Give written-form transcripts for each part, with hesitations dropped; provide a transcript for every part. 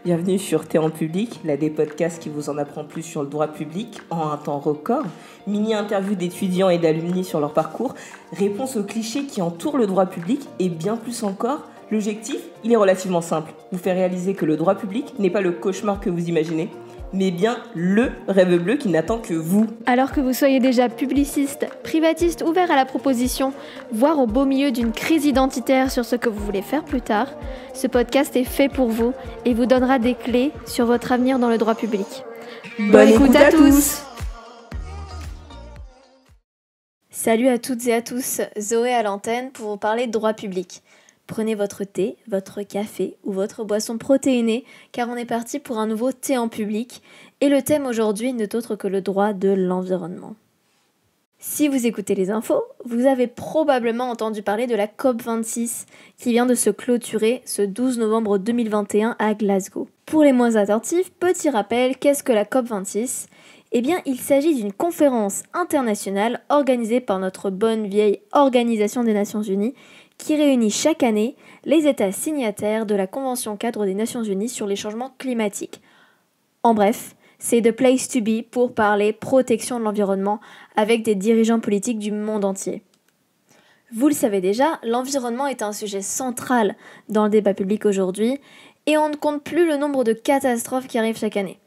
Bienvenue sur Thé en public, l'un des podcasts qui vous en apprend plus sur le droit public en un temps record. Mini-interview d'étudiants et d'alumni sur leur parcours, réponse aux clichés qui entourent le droit public et bien plus encore. L'objectif, il est relativement simple. Vous faire réaliser que le droit public n'est pas le cauchemar que vous imaginez, mais bien le rêve bleu qui n'attend que vous. Alors que vous soyez déjà publiciste, privatiste, ouvert à la proposition, voire au beau milieu d'une crise identitaire sur ce que vous voulez faire plus tard, ce podcast est fait pour vous et vous donnera des clés sur votre avenir dans le droit public. Bonne écoute à tous. Salut à toutes et à tous, Zoé à l'antenne pour vous parler de droit public. Prenez votre thé, votre café ou votre boisson protéinée car on est parti pour un nouveau thé en public et le thème aujourd'hui n'est autre que le droit de l'environnement. Si vous écoutez les infos, vous avez probablement entendu parler de la COP26 qui vient de se clôturer ce 12 novembre 2021 à Glasgow. Pour les moins attentifs, petit rappel, qu'est-ce que la COP26 ? Eh bien, il s'agit d'une conférence internationale organisée par notre bonne vieille Organisation des Nations Unies qui réunit chaque année les États signataires de la Convention cadre des Nations Unies sur les changements climatiques. En bref, c'est the place to be pour parler protection de l'environnement avec des dirigeants politiques du monde entier. Vous le savez déjà, l'environnement est un sujet central dans le débat public aujourd'hui et on ne compte plus le nombre de catastrophes qui arrivent chaque année.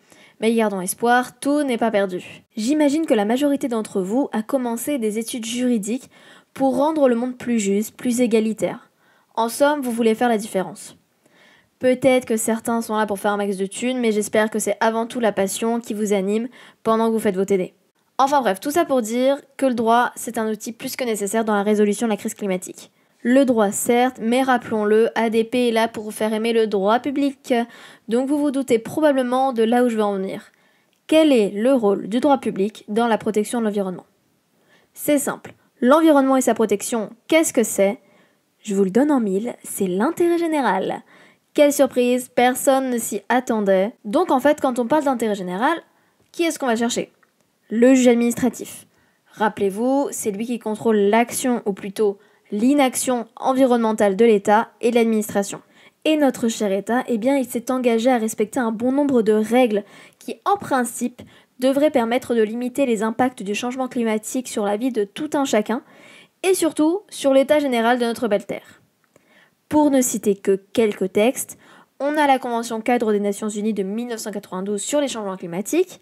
Mais gardons espoir, tout n'est pas perdu. J'imagine que la majorité d'entre vous a commencé des études juridiques pour rendre le monde plus juste, plus égalitaire. En somme, vous voulez faire la différence. Peut-être que certains sont là pour faire un max de thunes, mais j'espère que c'est avant tout la passion qui vous anime pendant que vous faites vos TD. Enfin bref, tout ça pour dire que le droit, c'est un outil plus que nécessaire dans la résolution de la crise climatique. Le droit certes, mais rappelons-le, ADP est là pour vous faire aimer le droit public. Donc vous vous doutez probablement de là où je veux en venir. Quel est le rôle du droit public dans la protection de l'environnement ? C'est simple. L'environnement et sa protection, qu'est-ce que c'est ? Je vous le donne en mille, c'est l'intérêt général. Quelle surprise, personne ne s'y attendait. Donc en fait, quand on parle d'intérêt général, qui est-ce qu'on va chercher ? Le juge administratif. Rappelez-vous, c'est lui qui contrôle l'action, ou plutôt l'inaction environnementale de l'État et de l'administration. Et notre cher État, eh bien, il s'est engagé à respecter un bon nombre de règles qui, en principe, devraient permettre de limiter les impacts du changement climatique sur la vie de tout un chacun et surtout sur l'état général de notre belle Terre. Pour ne citer que quelques textes, on a la Convention cadre des Nations Unies de 1992 sur les changements climatiques,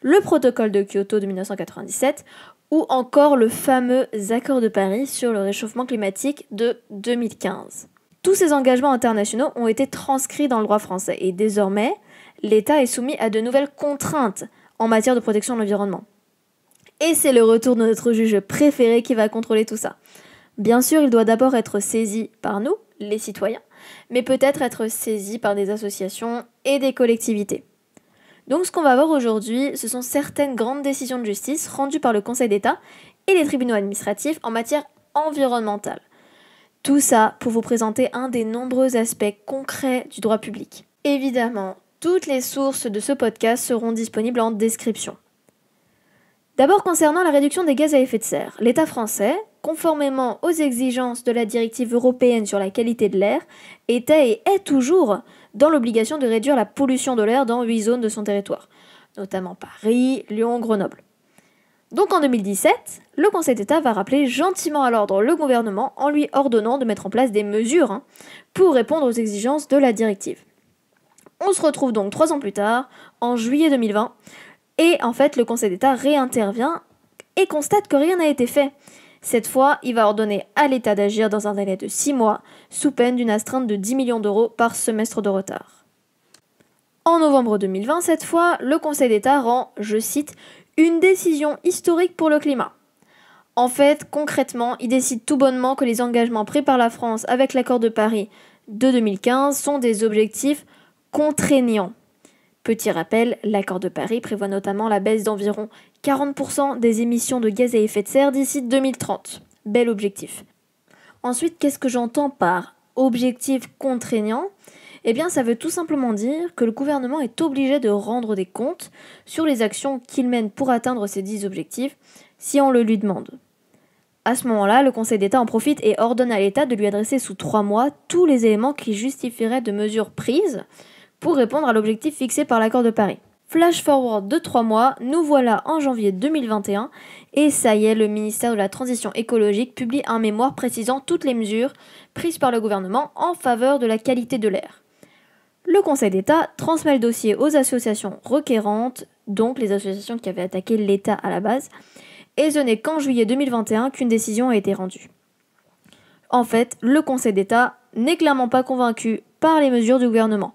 le protocole de Kyoto de 1997 ou encore le fameux accord de Paris sur le réchauffement climatique de 2015. Tous ces engagements internationaux ont été transcrits dans le droit français et désormais, l'État est soumis à de nouvelles contraintes en matière de protection de l'environnement. Et c'est le retour de notre juge préféré qui va contrôler tout ça. Bien sûr, il doit d'abord être saisi par nous, les citoyens, mais peut-être être saisi par des associations et des collectivités. Donc ce qu'on va voir aujourd'hui, ce sont certaines grandes décisions de justice rendues par le Conseil d'État et les tribunaux administratifs en matière environnementale. Tout ça pour vous présenter un des nombreux aspects concrets du droit public. Évidemment, toutes les sources de ce podcast seront disponibles en description. D'abord concernant la réduction des gaz à effet de serre, l'État français, conformément aux exigences de la directive européenne sur la qualité de l'air, était et est toujours dans l'obligation de réduire la pollution de l'air dans 8 zones de son territoire, notamment Paris, Lyon, Grenoble. Donc en 2017, le Conseil d'État va rappeler gentiment à l'ordre le gouvernement en lui ordonnant de mettre en place des mesures pour répondre aux exigences de la directive. On se retrouve donc 3 ans plus tard, en juillet 2020, et en fait le Conseil d'État réintervient et constate que rien n'a été fait. Cette fois, il va ordonner à l'État d'agir dans un délai de 6 mois, sous peine d'une astreinte de 10 millions d'euros par semestre de retard. En novembre 2020, cette fois, le Conseil d'État rend, je cite, « une décision historique pour le climat ». En fait, concrètement, il décide tout bonnement que les engagements pris par la France avec l'accord de Paris de 2015 sont des objectifs contraignant. Petit rappel, l'accord de Paris prévoit notamment la baisse d'environ 40% des émissions de gaz à effet de serre d'ici 2030. Bel objectif. Ensuite, qu'est-ce que j'entends par objectif contraignant ? Eh bien, ça veut tout simplement dire que le gouvernement est obligé de rendre des comptes sur les actions qu'il mène pour atteindre ces 10 objectifs si on le lui demande. À ce moment-là, le Conseil d'État en profite et ordonne à l'État de lui adresser sous 3 mois tous les éléments qui justifieraient de mesures prises pour répondre à l'objectif fixé par l'accord de Paris. Flash forward de 3 mois, nous voilà en janvier 2021 et ça y est, le ministère de la Transition écologique publie un mémoire précisant toutes les mesures prises par le gouvernement en faveur de la qualité de l'air. Le Conseil d'État transmet le dossier aux associations requérantes, donc les associations qui avaient attaqué l'État à la base, et ce n'est qu'en juillet 2021 qu'une décision a été rendue. En fait, le Conseil d'État n'est clairement pas convaincu par les mesures du gouvernement.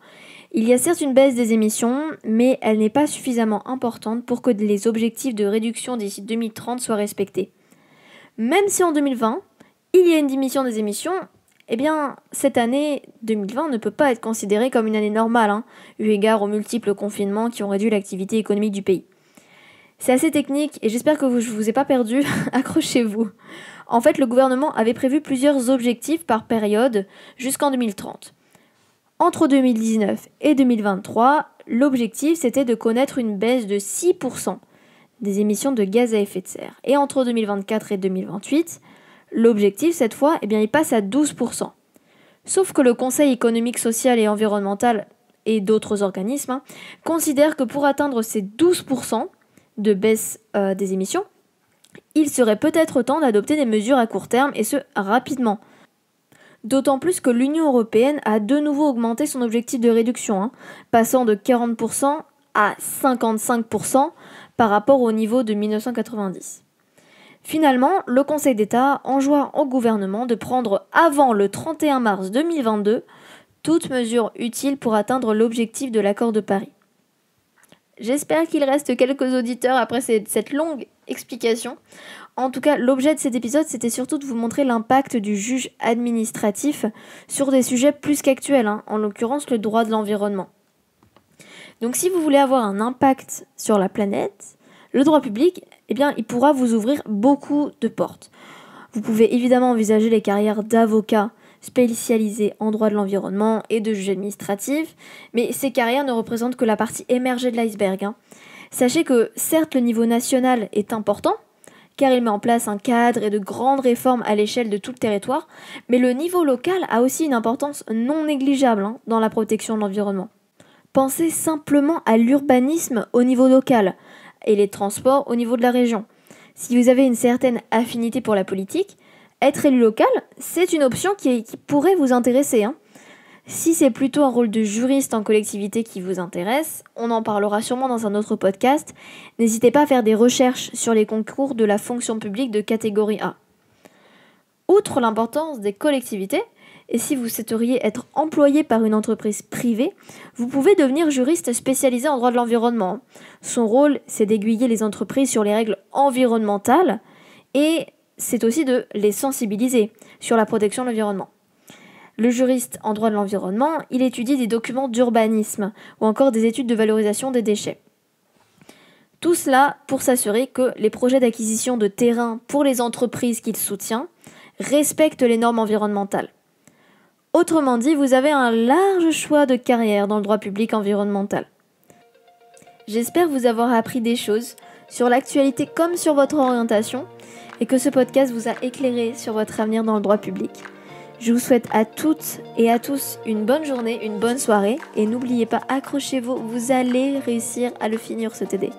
Il y a certes une baisse des émissions, mais elle n'est pas suffisamment importante pour que les objectifs de réduction d'ici 2030 soient respectés. Même si en 2020, il y a une diminution des émissions, eh bien, cette année 2020 ne peut pas être considérée comme une année normale, eu égard aux multiples confinements qui ont réduit l'activité économique du pays. C'est assez technique et j'espère que je ne vous ai pas perdu, accrochez-vous. En fait, le gouvernement avait prévu plusieurs objectifs par période jusqu'en 2030. Entre 2019 et 2023, l'objectif c'était de connaître une baisse de 6% des émissions de gaz à effet de serre. Et entre 2024 et 2028, l'objectif cette fois, il passe à 12%. Sauf que le Conseil économique, social et environnemental et d'autres organismes considèrent que pour atteindre ces 12% de baisse des émissions, il serait peut-être temps d'adopter des mesures à court terme et ce rapidement. D'autant plus que l'Union européenne a de nouveau augmenté son objectif de réduction, passant de 40% à 55% par rapport au niveau de 1990. Finalement, le Conseil d'État enjoint au gouvernement de prendre avant le 31 mars 2022 toute mesure utile pour atteindre l'objectif de l'accord de Paris. J'espère qu'il reste quelques auditeurs après cette longue explication. En tout cas, l'objet de cet épisode, c'était surtout de vous montrer l'impact du juge administratif sur des sujets plus qu'actuels, en l'occurrence le droit de l'environnement. Donc si vous voulez avoir un impact sur la planète, le droit public, il pourra vous ouvrir beaucoup de portes. Vous pouvez évidemment envisager les carrières d'avocats spécialisés en droit de l'environnement et de juge administratif, mais ces carrières ne représentent que la partie émergée de l'iceberg. Sachez que certes le niveau national est important, car il met en place un cadre et de grandes réformes à l'échelle de tout le territoire, mais le niveau local a aussi une importance non négligeable dans la protection de l'environnement. Pensez simplement à l'urbanisme au niveau local et les transports au niveau de la région. Si vous avez une certaine affinité pour la politique, être élu local, c'est une option qui pourrait vous intéresser. Si c'est plutôt un rôle de juriste en collectivité qui vous intéresse, on en parlera sûrement dans un autre podcast. N'hésitez pas à faire des recherches sur les concours de la fonction publique de catégorie A. Outre l'importance des collectivités, et si vous souhaiteriez être employé par une entreprise privée, vous pouvez devenir juriste spécialisé en droit de l'environnement. Son rôle, c'est d'aiguiller les entreprises sur les règles environnementales et c'est aussi de les sensibiliser sur la protection de l'environnement. Le juriste en droit de l'environnement, il étudie des documents d'urbanisme ou encore des études de valorisation des déchets. Tout cela pour s'assurer que les projets d'acquisition de terrain pour les entreprises qu'il soutient respectent les normes environnementales. Autrement dit, vous avez un large choix de carrière dans le droit public environnemental. J'espère vous avoir appris des choses sur l'actualité comme sur votre orientation et que ce podcast vous a éclairé sur votre avenir dans le droit public. Je vous souhaite à toutes et à tous une bonne journée, une bonne soirée et n'oubliez pas, accrochez-vous, vous allez réussir à le finir ce TD.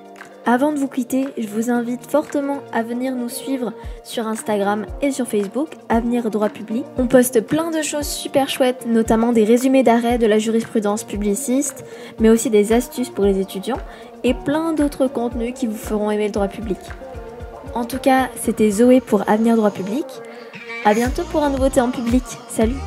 Avant de vous quitter, je vous invite fortement à venir nous suivre sur Instagram et sur Facebook, Avenir Droit Public. On poste plein de choses super chouettes, notamment des résumés d'arrêts de la jurisprudence publiciste, mais aussi des astuces pour les étudiants et plein d'autres contenus qui vous feront aimer le droit public. En tout cas, c'était Zoé pour Avenir Droit Public. À bientôt pour un nouveau thé en public. Salut!